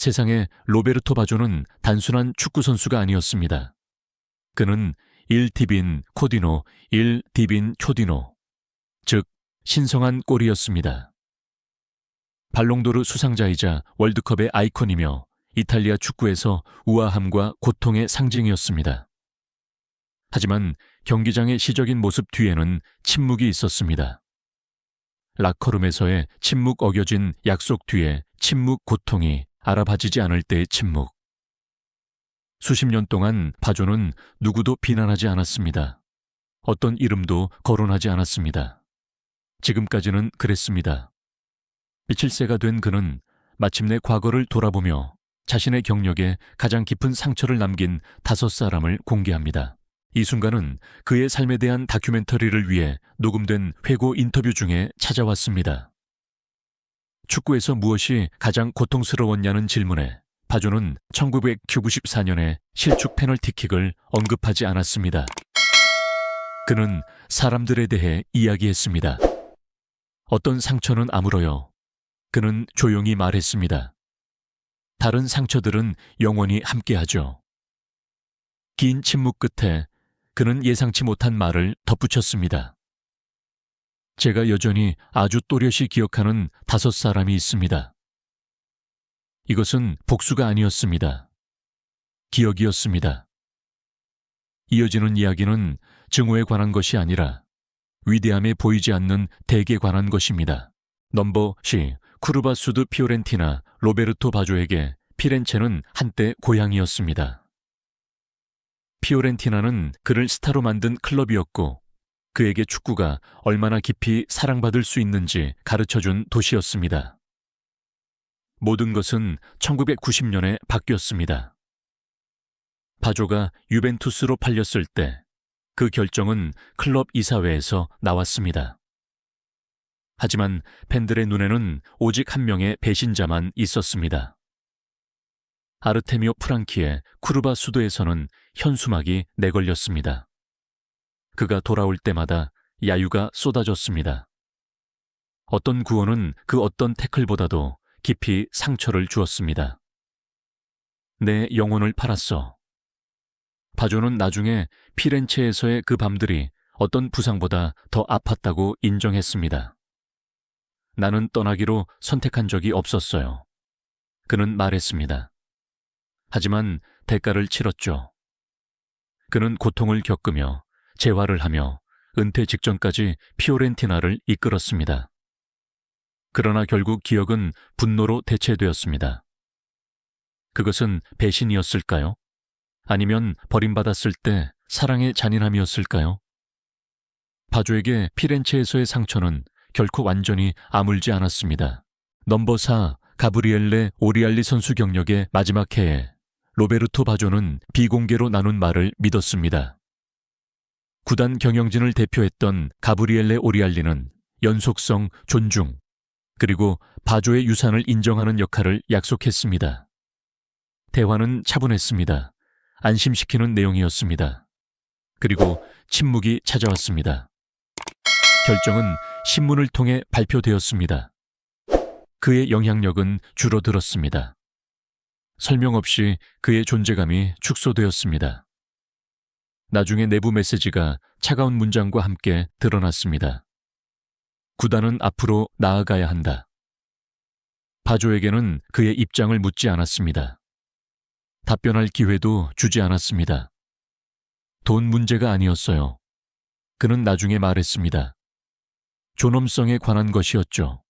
세상에 로베르토 바조는 단순한 축구 선수가 아니었습니다. 그는 일 디빈 코디노, 일 디빈 초디노, 즉 신성한 골이었습니다. 발롱도르 수상자이자 월드컵의 아이콘이며 이탈리아 축구에서 우아함과 고통의 상징이었습니다. 하지만 경기장의 시적인 모습 뒤에는 침묵이 있었습니다. 라커룸에서의 침묵 어겨진 약속 뒤에 침묵 고통이 알아봐지지 않을 때의 침묵. 수십 년 동안 바조는 누구도 비난하지 않았습니다. 어떤 이름도 거론하지 않았습니다. 지금까지는 그랬습니다. 27세가 된 그는 마침내 과거를 돌아보며 자신의 경력에 가장 깊은 상처를 남긴 5사람을 공개합니다. 이 순간은 그의 삶에 대한 다큐멘터리를 위해 녹음된 회고 인터뷰 중에 찾아왔습니다. 축구에서 무엇이 가장 고통스러웠냐는 질문에 바조는 1994년의 실축 페널티킥을 언급하지 않았습니다. 그는 사람들에 대해 이야기했습니다. 어떤 상처는 아물어요. 그는 조용히 말했습니다. 다른 상처들은 영원히 함께하죠. 긴 침묵 끝에 그는 예상치 못한 말을 덧붙였습니다. 제가 여전히 아주 또렷이 기억하는 5사람이 있습니다. 이것은 복수가 아니었습니다. 기억이었습니다. 이어지는 이야기는 증오에 관한 것이 아니라 위대함에 보이지 않는 대에 관한 것입니다. 넘버 C, 쿠르바수드 피오렌티나 로베르토 바조에게 피렌체는 한때 고향이었습니다. 피오렌티나는 그를 스타로 만든 클럽이었고 그에게 축구가 얼마나 깊이 사랑받을 수 있는지 가르쳐준 도시였습니다. 모든 것은 1990년에 바뀌었습니다. 바조가 유벤투스로 팔렸을 때 그 결정은 클럽 이사회에서 나왔습니다. 하지만 팬들의 눈에는 오직 한 명의 배신자만 있었습니다. 아르테미오 프랑키의 쿠르바 수도에서는 현수막이 내걸렸습니다. 그가 돌아올 때마다 야유가 쏟아졌습니다. 어떤 구원은 그 어떤 태클보다도 깊이 상처를 주었습니다. 내 영혼을 팔았어. 바조는 나중에 피렌체에서의 그 밤들이 어떤 부상보다 더 아팠다고 인정했습니다. 나는 떠나기로 선택한 적이 없었어요. 그는 말했습니다. 하지만 대가를 치렀죠. 그는 고통을 겪으며 재활을 하며 은퇴 직전까지 피오렌티나를 이끌었습니다. 그러나 결국 기억은 분노로 대체되었습니다. 그것은 배신이었을까요? 아니면 버림받았을 때 사랑의 잔인함이었을까요? 바조에게 피렌체에서의 상처는 결코 완전히 아물지 않았습니다. 넘버 4, 가브리엘레 오리알리 선수 경력의 마지막 해에 로베르토 바조는 비공개로 나눈 말을 믿었습니다. 구단 경영진을 대표했던 가브리엘레 오리알리는 연속성, 존중, 그리고 바조의 유산을 인정하는 역할을 약속했습니다. 대화는 차분했습니다. 안심시키는 내용이었습니다. 그리고 침묵이 찾아왔습니다. 결정은 신문을 통해 발표되었습니다. 그의 영향력은 줄어들었습니다. 설명 없이 그의 존재감이 축소되었습니다. 나중에 내부 메시지가 차가운 문장과 함께 드러났습니다. 구단은 앞으로 나아가야 한다. 바조에게는 그의 입장을 묻지 않았습니다. 답변할 기회도 주지 않았습니다. 돈 문제가 아니었어요. 그는 나중에 말했습니다. 존엄성에 관한 것이었죠.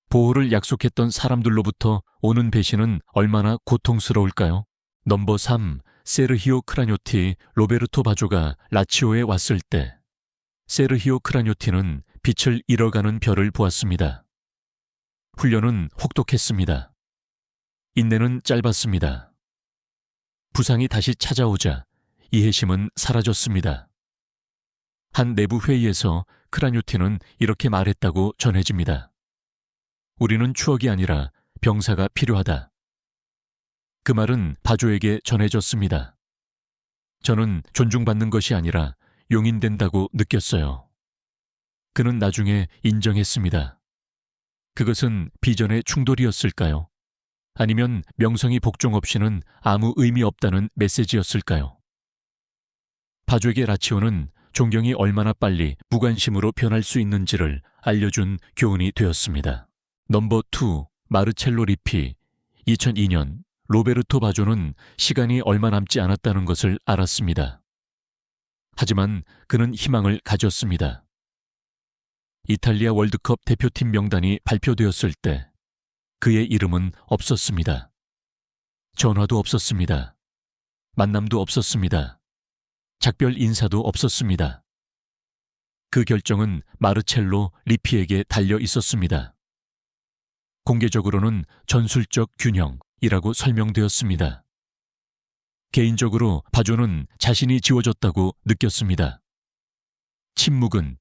보호를 약속했던 사람들로부터 오는 배신은 얼마나 고통스러울까요? 넘버 3, 세르히오 크라뇨티 로베르토 바조가 라치오에 왔을 때 세르히오 크라뇨티는 빛을 잃어가는 별을 보았습니다. 훈련은 혹독했습니다. 인내는 짧았습니다. 부상이 다시 찾아오자 이해심은 사라졌습니다. 한 내부 회의에서 크라뇨티는 이렇게 말했다고 전해집니다. 우리는 추억이 아니라 병사가 필요하다. 그 말은 바조에게 전해졌습니다. 저는 존중받는 것이 아니라 용인된다고 느꼈어요. 그는 나중에 인정했습니다. 그것은 비전의 충돌이었을까요? 아니면 명성이 복종 없이는 아무 의미 없다는 메시지였을까요? 바조에게 라치오는 존경이 얼마나 빨리 무관심으로 변할 수 있는지를 알려준 교훈이 되었습니다. 넘버 2, 마르첼로 리피. 2002년 로베르토 바조는 시간이 얼마 남지 않았다는 것을 알았습니다. 하지만 그는 희망을 가졌습니다. 이탈리아 월드컵 대표팀 명단이 발표되었을 때 그의 이름은 없었습니다. 전화도 없었습니다. 만남도 없었습니다. 작별 인사도 없었습니다. 그 결정은 마르첼로 리피에게 달려 있었습니다. 공개적으로는 전술적 균형이라고 설명되었습니다. 개인적으로 바조는 자신이 지워졌다고 느꼈습니다. 침묵은,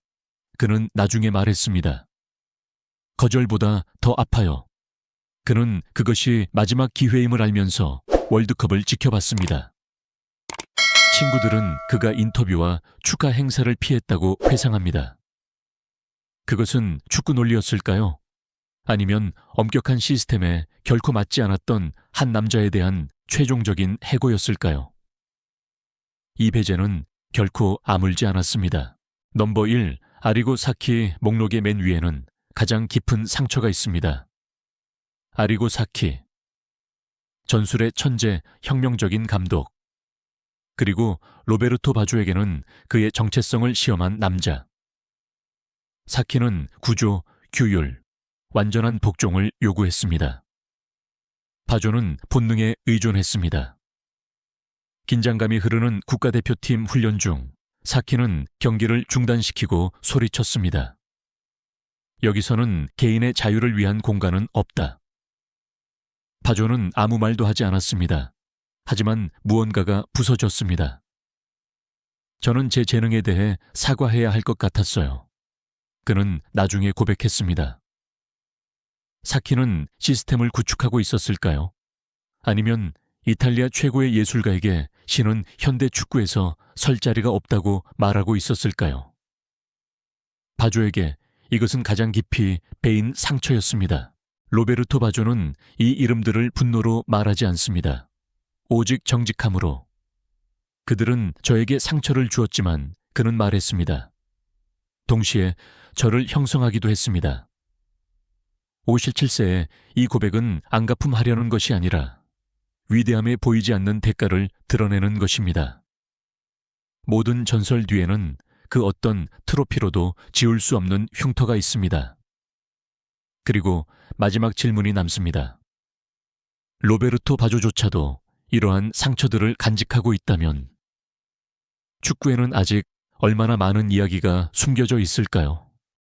그는 나중에 말했습니다. 거절보다 더 아파요. 그는 그것이 마지막 기회임을 알면서 월드컵을 지켜봤습니다. 친구들은 그가 인터뷰와 축하 행사를 피했다고 회상합니다. 그것은 축구 논리였을까요? 아니면 엄격한 시스템에 결코 맞지 않았던 한 남자에 대한 최종적인 해고였을까요? 이 배제는 결코 아물지 않았습니다. 넘버 1, 아리고 사키 목록의 맨 위에는 가장 깊은 상처가 있습니다. 아리고 사키. 전술의 천재, 혁명적인 감독. 그리고 로베르토 바조에게는 그의 정체성을 시험한 남자. 사키는 구조, 규율, 완전한 복종을 요구했습니다. 바조는 본능에 의존했습니다. 긴장감이 흐르는 국가대표팀 훈련 중 사키는 경기를 중단시키고 소리쳤습니다. 여기서는 개인의 자유를 위한 공간은 없다. 바조는 아무 말도 하지 않았습니다. 하지만 무언가가 부서졌습니다. 저는 제 재능에 대해 사과해야 할 것 같았어요. 그는 나중에 고백했습니다. 사키는 시스템을 구축하고 있었을까요? 아니면 이탈리아 최고의 예술가에게 신은 현대 축구에서 설 자리가 없다고 말하고 있었을까요? 바조에게 이것은 가장 깊이 베인 상처였습니다. 로베르토 바조는 이 이름들을 분노로 말하지 않습니다. 오직 정직함으로. 그들은 저에게 상처를 주었지만 그는 말했습니다. 동시에 저를 형성하기도 했습니다. 57세에 이 고백은 안가품하려는 것이 아니라 위대함에 보이지 않는 대가를 드러내는 것입니다. 모든 전설 뒤에는 그 어떤 트로피로도 지울 수 없는 흉터가 있습니다. 그리고 마지막 질문이 남습니다. 로베르토 바조조차도 이러한 상처들을 간직하고 있다면 축구에는 아직 얼마나 많은 이야기가 숨겨져 있을까요?